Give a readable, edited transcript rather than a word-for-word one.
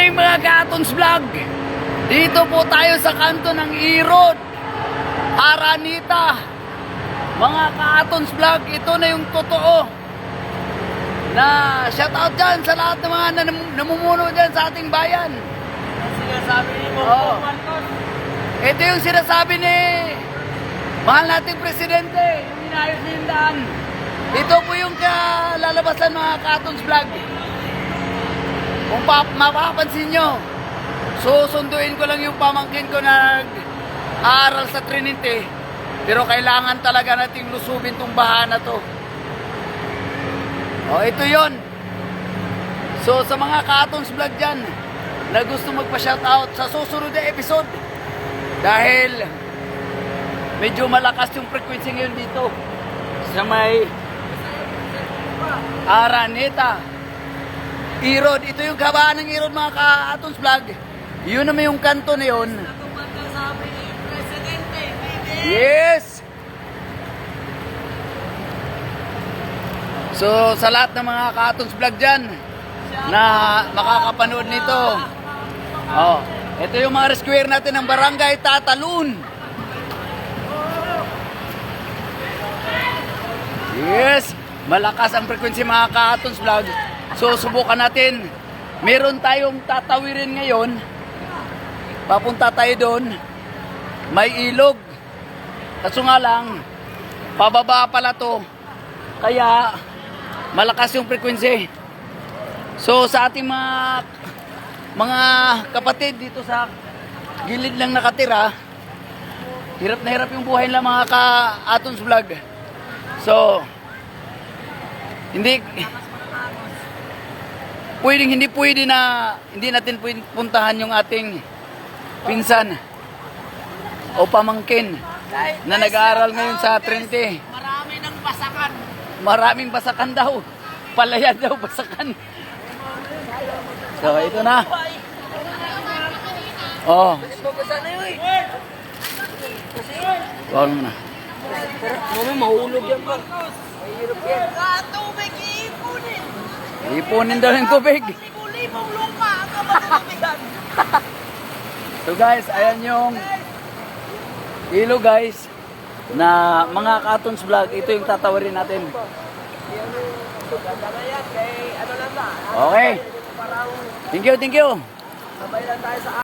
morning mga Katons Vlog. Dito po tayo sa kanto ng Irod, Araneta. Mga Katons Vlog, ito na yung totoo. Na shout out dyan sa lahat ng mga namumuno dyan sa ating bayan. Sinasabi ni mo, Marcos. Ito yung sinasabi ni mahal nating presidente, yung inayos niya yung daan. Ito po yung kalalabasan mga Katons Vlog. Kung mapapansin nyo, susunduin ko lang yung pamangkin ko na nag-aaral sa Trinity. Pero kailangan talaga nating lusubin tong baha na to. O, ito yon. So, sa mga Katons Vlog dyan na gusto magpa-shoutout sa susunod na episode, dahil medyo malakas yung frequency ngayon dito sa may Araneta, Irod. Ito yung kabaan ng Irod mga Katons Vlog. Yun naman yung kanto na yun. Sabi ni Presidente, baby. Yes! So, sa lahat ng mga Katons Vlog dyan na makakapanood nito, oh, ito yung mga rescuer natin ng Barangay Tatalon. Yes! Malakas ang frequency mga Katons Vlog. So, subukan natin. Meron tayong tatawirin ngayon. Papunta tayo doon. May ilog. Kaso nga lang, pababa pala to. Kaya, malakas yung frequency. So, sa ating mga kapatid dito sa gilid lang nakatira, hirap na hirap yung buhay nila mga Katons Vlog. So, hindi natin pwedeng puntahan yung ating pinsan o pamangkin na nag-aaral ngayon sa Trinity. Marami ng basakan. Maraming basakan daw. Palayan daw basakan. So, ito na. Oh. Bawal mo na. Mami, mahulog yan ba? Mahirap yan. Tubig, iipunin. Ipunin daw yung tubig. Libo-libong lupa ang kabatubigan. So guys, ayan yung ilog guys na mga Katons Vlog. Ito yung tatawarin natin. Okay. Thank you. Sabay lang tayo sa